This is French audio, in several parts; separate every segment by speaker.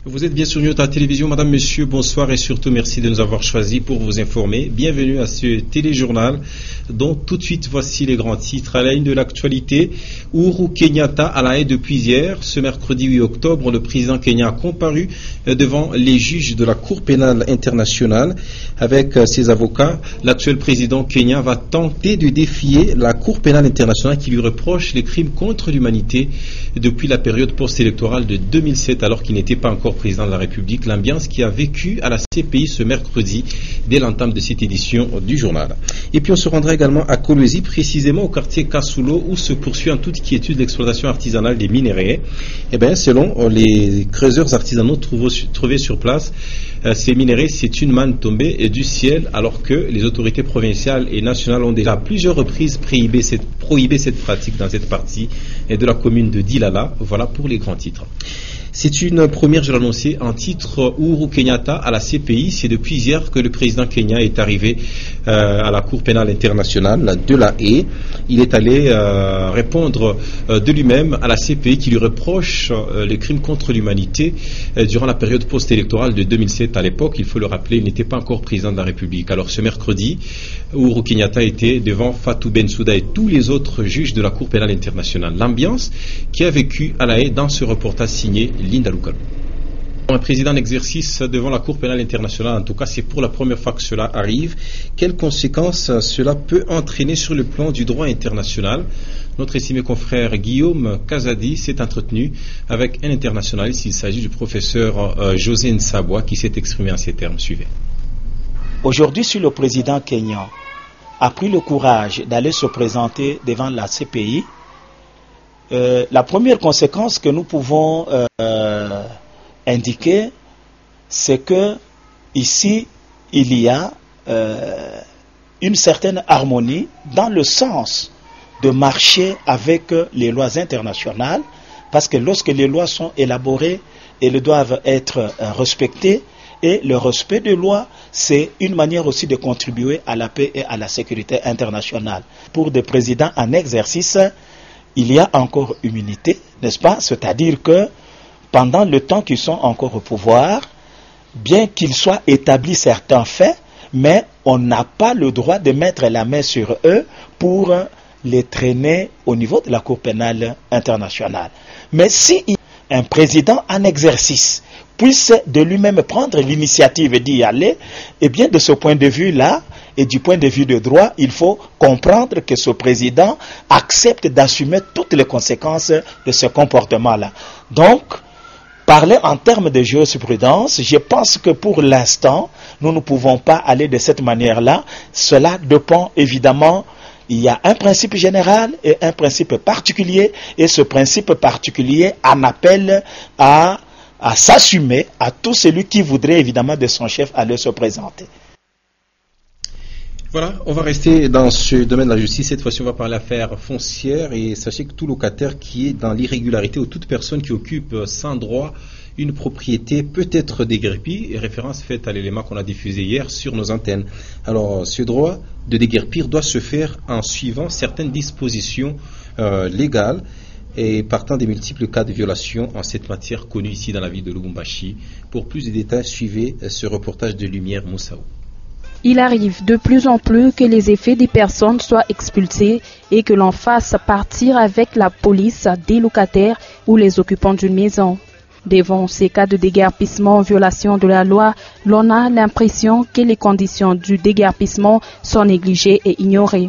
Speaker 1: Vous êtes bien sur Nyota Télévision, madame, monsieur, bonsoir et surtout merci de nous avoir choisis pour vous informer. Bienvenue à ce téléjournal dont tout de suite voici les grands titres à la une de l'actualité. Uhuru Kenyatta à La Haye depuis hier. Ce mercredi 8 octobre, le président kenyan a comparu devant les juges de la Cour pénale internationale. Avec ses avocats, l'actuel président kenyan va tenter de défier la Cour pénale internationale qui lui reproche les crimes contre l'humanité depuis la période post-électorale de 2007 alors qu'il n'était pas encore président de la République. L'ambiance qui a vécu à la CPI ce mercredi dès l'entame de cette édition du journal. Et puis on se rendra également à Kolwezi, précisément au quartier Kasulo où se poursuit en toute quiétude l'exploitation artisanale des minerais. Eh bien, selon les creuseurs artisanaux trouvés sur place, ces minerais, c'est une manne tombée du ciel alors que les autorités provinciales et nationales ont déjà à plusieurs reprises prohibé cette pratique dans cette partie de la commune de Dilala. Voilà pour les grands titres. C'est une première, je l'annonçais, en titre Uhuru Kenyatta à la CPI. C'est depuis hier que le président kenyan est arrivé à la Cour pénale internationale de La Haye. Il est allé répondre de lui-même à la CPI qui lui reproche les crimes contre l'humanité durant la période post-électorale de 2007. À l'époque, il faut le rappeler, il n'était pas encore président de la République. Alors ce mercredi, Uhuru Kenyatta était devant Fatou Bensouda et tous les autres juges de la Cour pénale internationale. L'ambiance qui a vécu à La Haye dans ce reportage signé Linda Lucal. Un président d'exercice devant la Cour pénale internationale, en tout cas c'est pour la première fois que cela arrive. Quelles conséquences cela peut entraîner sur le plan du droit international? Notre estimé confrère Guillaume Kazadi s'est entretenu avec un internationaliste. Il s'agit du professeur José Nsabwa qui s'est exprimé en ces termes. Suivez.
Speaker 2: Aujourd'hui, si le président kenyan a pris le courage d'aller se présenter devant la CPI, la première conséquence que nous pouvons indiquer, c'est que ici il y a une certaine harmonie dans le sens de marcher avec les lois internationales, parce que lorsque les lois sont élaborées, elles doivent être respectées, et le respect des lois, c'est une manière aussi de contribuer à la paix et à la sécurité internationale. Pour des présidents en exercice, il y a encore immunité, n'est-ce pas? C'est-à-dire que pendant le temps qu'ils sont encore au pouvoir, bien qu'ils soient établis certains faits, mais on n'a pas le droit de mettre la main sur eux pour les traîner au niveau de la Cour pénale internationale. Mais si un président en exercice puisse de lui-même prendre l'initiative d'y aller, eh bien de ce point de vue-là, et du point de vue de droit, il faut comprendre que ce président accepte d'assumer toutes les conséquences de ce comportement-là. Donc, parler en termes de jurisprudence, je pense que pour l'instant, nous ne pouvons pas aller de cette manière-là. Cela dépend évidemment, il y a un principe général et un principe particulier, et ce principe particulier en appelle à s'assumer à tout celui qui voudrait évidemment de son chef aller se présenter.
Speaker 1: Voilà, on va rester dans ce domaine de la justice. Cette fois-ci, on va parler d'affaires foncières. Et sachez que tout locataire qui est dans l'irrégularité ou toute personne qui occupe sans droit une propriété peut être déguerpie. Et référence faite à l'élément qu'on a diffusé hier sur nos antennes. Alors, ce droit de déguerpir doit se faire en suivant certaines dispositions légales et partant des multiples cas de violation en cette matière connue ici dans la ville de Lubumbashi. Pour plus de détails, suivez ce reportage de Lumière Moussaou.
Speaker 3: Il arrive de plus en plus que les effets des personnes soient expulsés et que l'on fasse partir avec la police des locataires ou les occupants d'une maison. Devant ces cas de déguerpissement en violation de la loi, l'on a l'impression que les conditions du déguerpissement sont négligées et ignorées.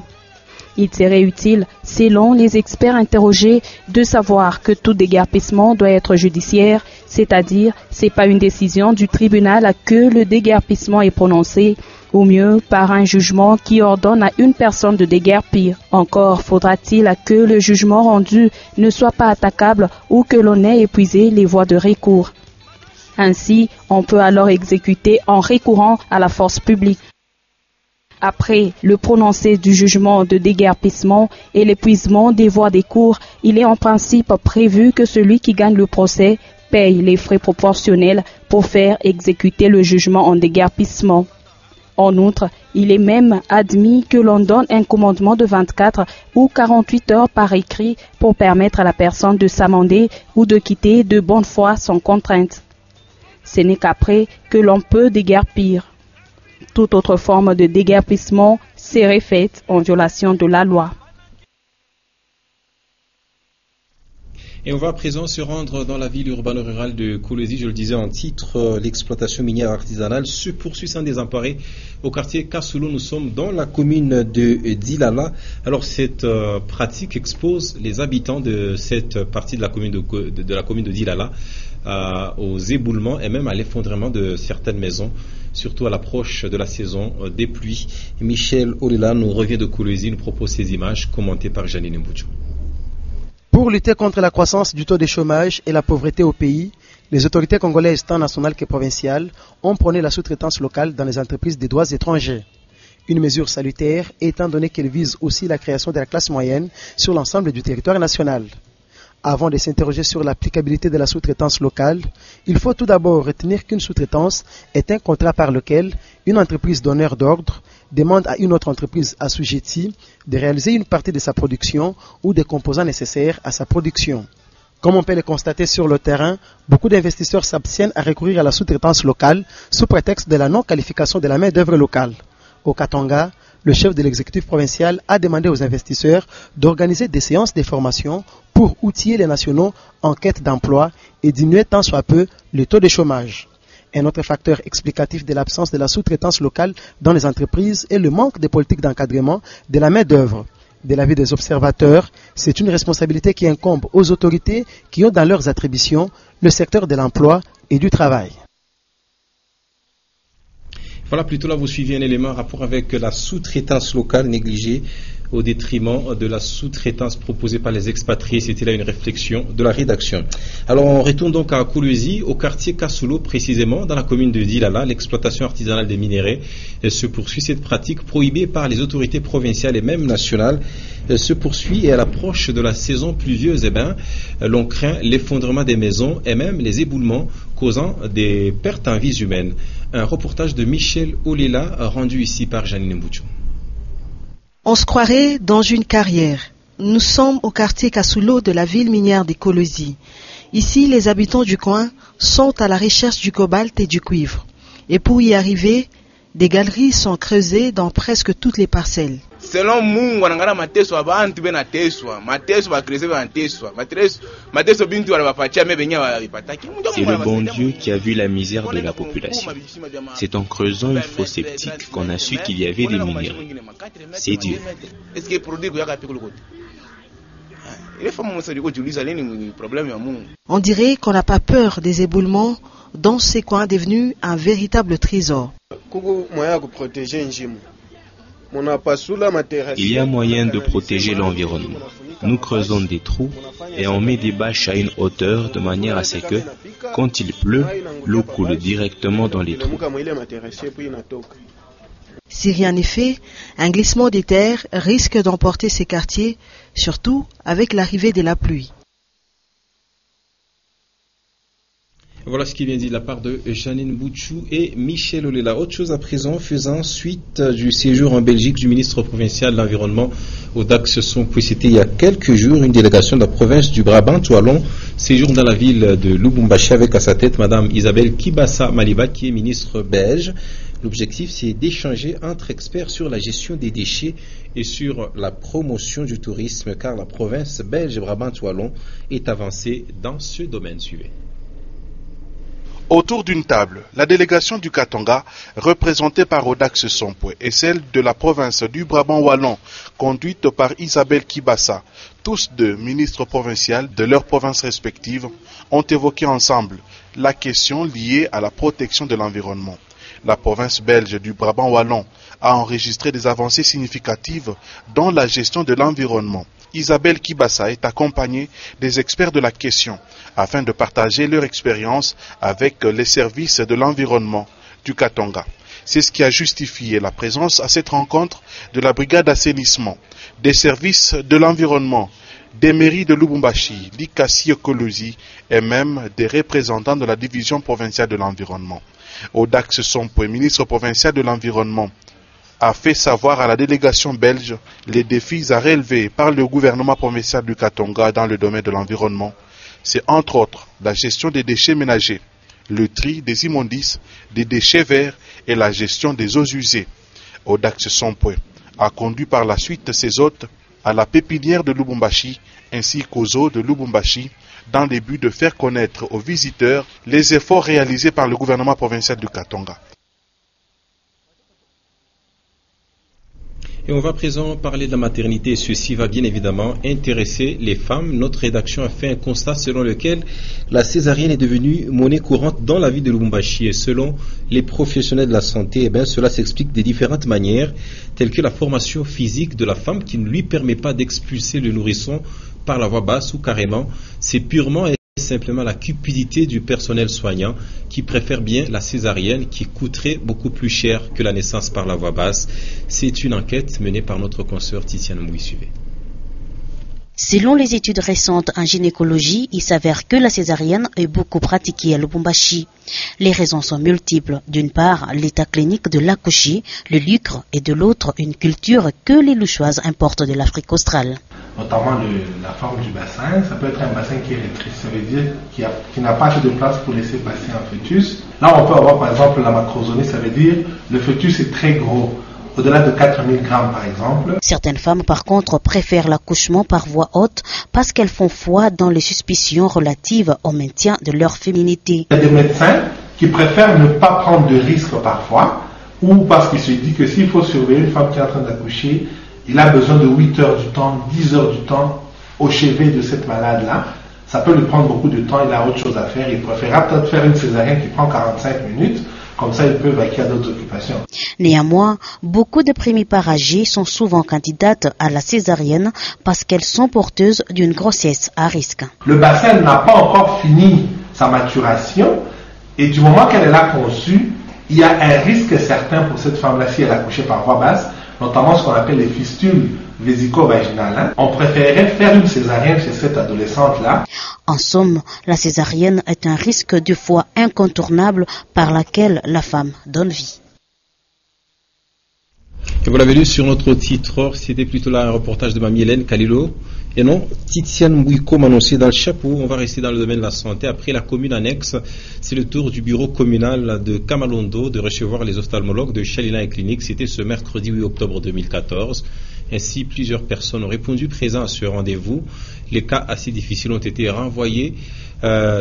Speaker 3: Il serait utile, selon les experts interrogés, de savoir que tout déguerpissement doit être judiciaire, c'est-à-dire c'est pas une décision du tribunal que le déguerpissement est prononcé, ou mieux par un jugement qui ordonne à une personne de déguerpir. Encore faudra-t-il que le jugement rendu ne soit pas attaquable ou que l'on ait épuisé les voies de recours. Ainsi, on peut alors exécuter en recourant à la force publique. Après le prononcé du jugement de déguerpissement et l'épuisement des voies des cours, il est en principe prévu que celui qui gagne le procès paye les frais proportionnels pour faire exécuter le jugement en déguerpissement. En outre, il est même admis que l'on donne un commandement de 24 ou 48 heures par écrit pour permettre à la personne de s'amender ou de quitter de bonne foi sans contrainte. Ce n'est qu'après que l'on peut déguerpir. Toute autre forme de déguerpissement serait faite en violation de la loi.
Speaker 1: Et on va à présent se rendre dans la ville urbano-rurale de Kolwezi. Je le disais en titre, l'exploitation minière artisanale se poursuit sans désemparer au quartier Kassoulou. Nous sommes dans la commune de Dilala. Alors cette pratique expose les habitants de cette partie de la commune de Dilala aux éboulements et même à l'effondrement de certaines maisons, surtout à l'approche de la saison des pluies. Michel Olela nous revient de Kolwezi, nous propose ces images commentées par Janine Mbouchou.
Speaker 4: Pour lutter contre la croissance du taux de chômage et la pauvreté au pays, les autorités congolaises, tant nationales que provinciales, ont prôné la sous-traitance locale dans les entreprises des droits étrangers. Une mesure salutaire étant donné qu'elle vise aussi la création de la classe moyenne sur l'ensemble du territoire national. Avant de s'interroger sur l'applicabilité de la sous-traitance locale, il faut tout d'abord retenir qu'une sous-traitance est un contrat par lequel une entreprise donneur d'ordre demande à une autre entreprise assujettie de réaliser une partie de sa production ou des composants nécessaires à sa production. Comme on peut le constater sur le terrain, beaucoup d'investisseurs s'abstiennent à recourir à la sous-traitance locale sous prétexte de la non-qualification de la main-d'œuvre locale. Au Katanga, le chef de l'exécutif provincial a demandé aux investisseurs d'organiser des séances de formation pour outiller les nationaux en quête d'emploi et diminuer tant soit peu le taux de chômage. Un autre facteur explicatif de l'absence de la sous-traitance locale dans les entreprises est le manque de politiques d'encadrement de la main-d'œuvre. De l'avis des observateurs, c'est une responsabilité qui incombe aux autorités qui ont dans leurs attributions le secteur de l'emploi et du travail.
Speaker 1: Voilà, plutôt là vous suivez un élément en rapport avec la sous-traitance locale négligée au détriment de la sous-traitance proposée par les expatriés. C'était là une réflexion de la rédaction. Alors on retourne donc à Kolwezi, au quartier Kassoulou précisément, dans la commune de Dilala. L'exploitation artisanale des minerais se poursuit. Cette pratique prohibée par les autorités provinciales et même nationales se poursuit et à l'approche de la saison pluvieuse, l'on craint l'effondrement des maisons et même les éboulements causant des pertes en vies humaines. Un reportage de Michel Olela rendu ici par Janine Mbouchou.
Speaker 5: On se croirait dans une carrière. Nous sommes au quartier Kassoulou de la ville minière de Kolwezi. Ici, les habitants du coin sont à la recherche du cobalt et du cuivre. Et pour y arriver, des galeries sont creusées dans presque toutes les parcelles.
Speaker 6: Selon Mungu wanangala mateso abantu benateswa mateso bakreze benateswa mateso bintu wanabapatia mebenya walipataki.
Speaker 7: C'est le bon Dieu qui a vu la misère de la population. C'est en creusant une fosse septique qu'on a su qu'il y avait des minerais. C'est Dieu.
Speaker 5: On dirait qu'on n'a pas peur des éboulements dans ces coins devenus un véritable trésor.
Speaker 7: Il y a moyen de protéger l'environnement. Nous creusons des trous et on met des bâches à une hauteur de manière à ce que, quand il pleut, l'eau coule directement dans les trous.
Speaker 5: Si rien n'est fait, un glissement des terres risque d'emporter ces quartiers, surtout avec l'arrivée de la pluie.
Speaker 1: Voilà ce qui vient dit de la part de Janine Mbouchou et Michel Olela. Autre chose à présent, faisant suite du séjour en Belgique du ministre provincial de l'Environnement au Dax Sompoué. C'était il y a quelques jours une délégation de la province du Brabant-Wallon séjourne dans la ville de Lubumbashi avec à sa tête Madame Isabelle Kibassa Maliba qui est ministre belge. L'objectif c'est d'échanger entre experts sur la gestion des déchets et sur la promotion du tourisme car la province belge Brabant-Wallon est avancée dans ce domaine. Suivez.
Speaker 8: Autour d'une table, la délégation du Katanga, représentée par Odax Sompoué, et celle de la province du Brabant-Wallon, conduite par Isabelle Kibassa, tous deux ministres provinciaux de leurs provinces respectives, ont évoqué ensemble la question liée à la protection de l'environnement. La province belge du Brabant-Wallon a enregistré des avancées significatives dans la gestion de l'environnement. Isabelle Kibassa est accompagnée des experts de la question afin de partager leur expérience avec les services de l'environnement du Katanga. C'est ce qui a justifié la présence à cette rencontre de la brigade assainissement, des services de l'environnement, des mairies de Lubumbashi, Likasi et Kolwezi et même des représentants de la division provinciale de l'environnement. Odax Sompoué, ministre provincial de l'environnement, a fait savoir à la délégation belge les défis à relever par le gouvernement provincial du Katanga dans le domaine de l'environnement. C'est entre autres la gestion des déchets ménagers, le tri des immondices, des déchets verts et la gestion des eaux usées. Audax Sompoint a conduit par la suite ses hôtes à la pépinière de Lubumbashi ainsi qu'aux eaux de Lubumbashi dans le but de faire connaître aux visiteurs les efforts réalisés par le gouvernement provincial du Katanga.
Speaker 1: Et on va à présent parler de la maternité. Ceci va bien évidemment intéresser les femmes. Notre rédaction a fait un constat selon lequel la césarienne est devenue monnaie courante dans la ville de Lubumbashi. Et selon les professionnels de la santé, cela s'explique de différentes manières, telles que la formation physique de la femme qui ne lui permet pas d'expulser le nourrisson par la voie basse, ou carrément c'est purement et simplement la cupidité du personnel soignant qui préfère bien la césarienne qui coûterait beaucoup plus cher que la naissance par la voie basse. C'est une enquête menée par notre consoeur Titiane Mouissouvé.
Speaker 9: Selon les études récentes en gynécologie, il s'avère que la césarienne est beaucoup pratiquée à Lubumbashi. Les raisons sont multiples. D'une part, l'état clinique de l'accouché, le lucre, et de l'autre, une culture que les Louchoises importent de l'Afrique australe.
Speaker 10: Notamment la forme du bassin, ça peut être un bassin qui est rétréci, ça veut dire qu'il n'a pas assez de place pour laisser passer un fœtus. Là, on peut avoir par exemple la macrosomie, ça veut dire le fœtus est très gros. Au-delà de 4000 grammes par exemple.
Speaker 9: Certaines femmes par contre préfèrent l'accouchement par voie haute parce qu'elles font foi dans les suspicions relatives au maintien de leur féminité.
Speaker 10: Il y a des médecins qui préfèrent ne pas prendre de risques parfois ou parce qu'ils se disent que s'il faut surveiller une femme qui est en train d'accoucher, il a besoin de 8 heures du temps, 10 heures du temps au chevet de cette malade-là. Ça peut lui prendre beaucoup de temps, il a autre chose à faire. Il préférera peut-être faire une césarienne qui prend 45 minutes. Comme ça, ils peuvent vaquer à d'autres occupations.
Speaker 9: Néanmoins, beaucoup de primipares âgées sont souvent candidates à la césarienne parce qu'elles sont porteuses d'une grossesse à risque.
Speaker 10: Le bassin n'a pas encore fini sa maturation et du moment qu'elle est là conçue, il y a un risque certain pour cette femme-là si elle a accouché par voie basse, notamment ce qu'on appelle les fistules vésico-vaginales. On préférerait faire une césarienne chez cette adolescente-là.
Speaker 9: En somme, la césarienne est un risque de foi incontournable par laquelle la femme donne vie.
Speaker 1: Et vous l'avez lu sur notre titre, c'était plutôt là un reportage de Mamie Hélène Kalilo. Et non, Titiane Mouiko m'a annoncé dans le chapeau. On va rester dans le domaine de la santé. Après la commune annexe, c'est le tour du bureau communal de Kamalondo de recevoir les ophtalmologues de Chalina et Clinique. C'était ce mercredi 8 octobre 2014. Ainsi, plusieurs personnes ont répondu présents à ce rendez-vous. Les cas assez difficiles ont été renvoyés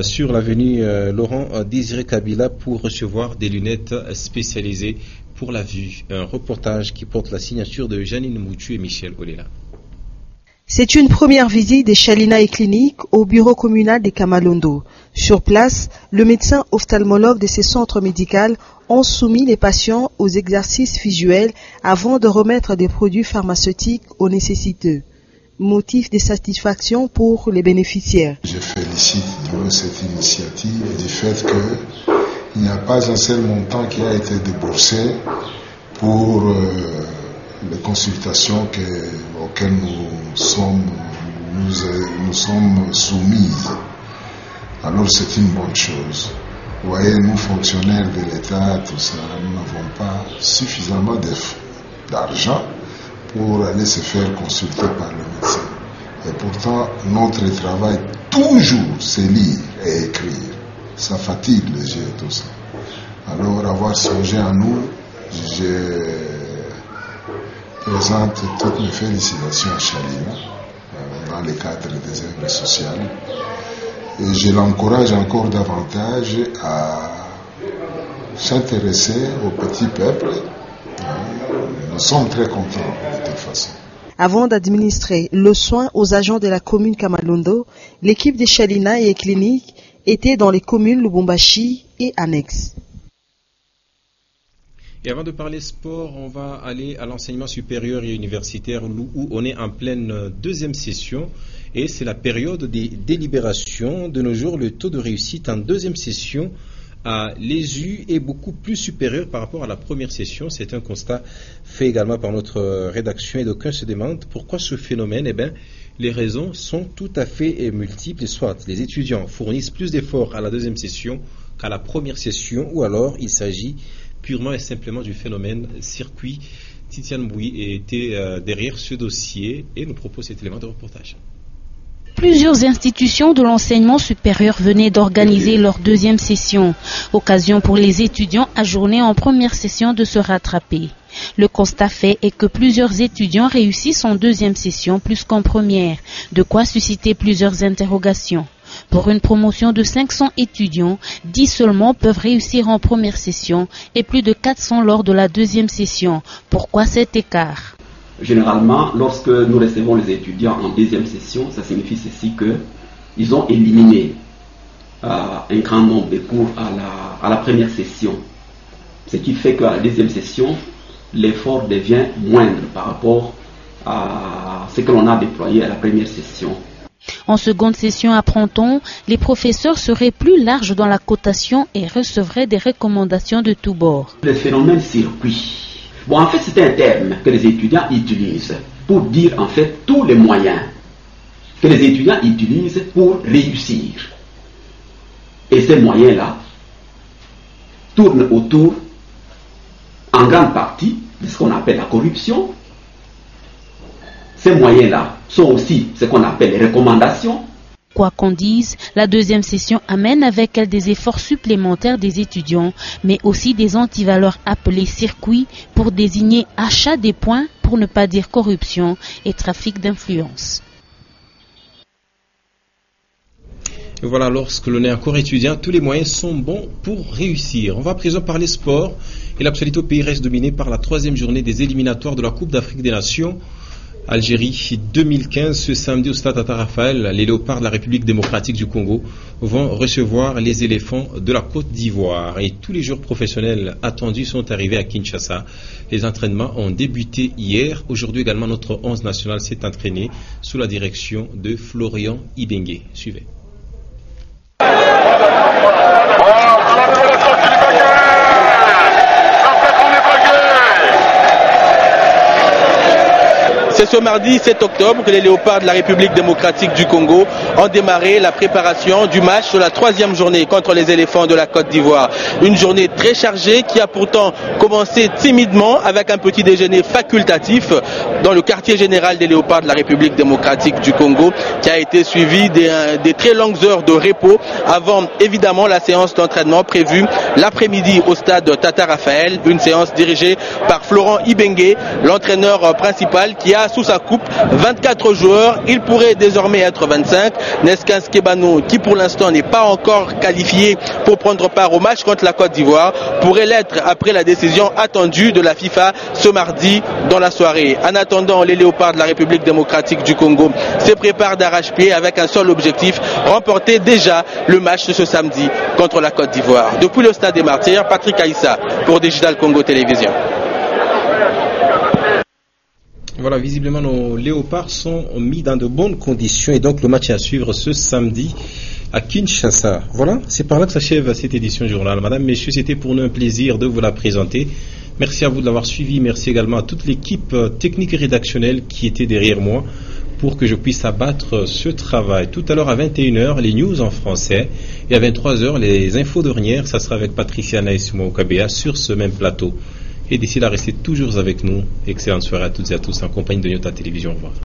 Speaker 1: sur l'avenue Laurent Désiré Kabila pour recevoir des lunettes spécialisées pour la vue. Un reportage qui porte la signature de Janine Moutu et Michel Olela.
Speaker 5: C'est une première visite des Chalina et Clinique au bureau communal des Kamalondo. Sur place, le médecin ophtalmologue de ces centres médicaux ont soumis les patients aux exercices visuels avant de remettre des produits pharmaceutiques aux nécessiteux. Motif de satisfaction pour les bénéficiaires.
Speaker 11: Je félicite de cette initiative et du fait qu'il n'y a pas un seul montant qui a été déboursé pour les consultations auxquelles nous sommes soumises. Alors c'est une bonne chose. Vous voyez, nous fonctionnaires de l'État, tout ça, nous n'avons pas suffisamment d'argent pour aller se faire consulter par le médecin. Et pourtant, notre travail, toujours, c'est lire et écrire. Ça fatigue les yeux, tout ça. Alors, avoir songé à nous, je présente toutes mes félicitations à Chalina, dans le cadre des œuvres sociales. Et je l'encourage encore davantage à s'intéresser au petit peuple. Nous sommes très contents de toute façon.
Speaker 5: Avant d'administrer le soin aux agents de la commune Kamalondo, l'équipe des Chalina et Clinique était dans les communes Lubumbashi et annexes.
Speaker 1: Et avant de parler sport, on va aller à l'enseignement supérieur et universitaire où on est en pleine deuxième session et c'est la période des délibérations. De nos jours, le taux de réussite en deuxième session à l'ESU est beaucoup plus supérieur par rapport à la première session. C'est un constat fait également par notre rédaction et d'aucuns se demandent pourquoi ce phénomène. Eh bien, les raisons sont tout à fait multiples. Soit les étudiants fournissent plus d'efforts à la deuxième session qu'à la première session ou alors il s'agit purement et simplement du phénomène circuit. Titiane Mouy était derrière ce dossier et nous propose cet élément de reportage.
Speaker 9: Plusieurs institutions de l'enseignement supérieur venaient d'organiser leur deuxième session, occasion pour les étudiants ajournés en première session de se rattraper. Le constat fait est que plusieurs étudiants réussissent en deuxième session plus qu'en première, de quoi susciter plusieurs interrogations. Pour une promotion de 500 étudiants, 10 seulement peuvent réussir en première session et plus de 400 lors de la deuxième session. Pourquoi cet écart?
Speaker 12: Généralement, lorsque nous recevons les étudiants en deuxième session, ça signifie ceci qu'ils ont éliminé un grand nombre de cours à la première session. Ce qui fait qu'à la deuxième session, l'effort devient moindre par rapport à ce que l'on a déployé à la première session.
Speaker 9: En seconde session, apprend-on, les professeurs seraient plus larges dans la cotation et recevraient des recommandations de tous bords.
Speaker 12: Le phénomène circuit. Bon, en fait, c'est un terme que les étudiants utilisent pour dire en fait tous les moyens que les étudiants utilisent pour réussir. Et ces moyens-là tournent autour, en grande partie, de ce qu'on appelle la corruption. Ces moyens-là sont aussi ce qu'on appelle les recommandations.
Speaker 9: Quoi qu'on dise, la deuxième session amène avec elle des efforts supplémentaires des étudiants, mais aussi des antivaleurs appelés circuits pour désigner achat des points, pour ne pas dire corruption et trafic d'influence.
Speaker 1: Et voilà, lorsque l'on est encore étudiant, tous les moyens sont bons pour réussir. On va à présent parler sport et l'actualité au pays reste dominée par la troisième journée des éliminatoires de la Coupe d'Afrique des Nations. Algérie 2015, ce samedi au stade Tata Raphaël, les léopards de la République démocratique du Congo vont recevoir les éléphants de la Côte d'Ivoire. Et tous les joueurs professionnels attendus sont arrivés à Kinshasa. Les entraînements ont débuté hier. Aujourd'hui également, notre 11 national s'est entraîné sous la direction de Florian Ibengue. Suivez.
Speaker 13: C'est ce mardi 7 octobre que les léopards de la République démocratique du Congo ont démarré la préparation du match de la troisième journée contre les éléphants de la Côte d'Ivoire. Une journée très chargée qui a pourtant commencé timidement avec un petit déjeuner facultatif dans le quartier général des léopards de la République démocratique du Congo, qui a été suivi des très longues heures de repos avant évidemment la séance d'entraînement prévue l'après-midi au stade Tata Raphaël, une séance dirigée par Florent Ibengue, l'entraîneur principal qui a sous sa coupe 24 joueurs, il pourrait désormais être 25. Neskans Kebano, qui pour l'instant n'est pas encore qualifié pour prendre part au match contre la Côte d'Ivoire, pourrait l'être après la décision attendue de la FIFA ce mardi dans la soirée. En attendant, les léopards de la République démocratique du Congo se préparent d'arrache-pied avec un seul objectif, remporter déjà le match de ce samedi contre la Côte d'Ivoire. Depuis le stade des Martyrs, Patrick Aïssa pour Digital Congo Télévision.
Speaker 1: Voilà, visiblement nos léopards sont mis dans de bonnes conditions et donc le match est à suivre ce samedi à Kinshasa. Voilà, c'est par là que s'achève cette édition journal. Madame, messieurs, c'était pour nous un plaisir de vous la présenter. Merci à vous de l'avoir suivi. Merci également à toute l'équipe technique et rédactionnelle qui était derrière moi pour que je puisse abattre ce travail. Tout à l'heure à 21h, les news en français et à 23h, les infos dernières. Ça sera avec Patricia Naïsuma Okabea sur ce même plateau. Et d'ici là, restez toujours avec nous. Excellente soirée à toutes et à tous en compagnie de Nyota Télévision. Au revoir.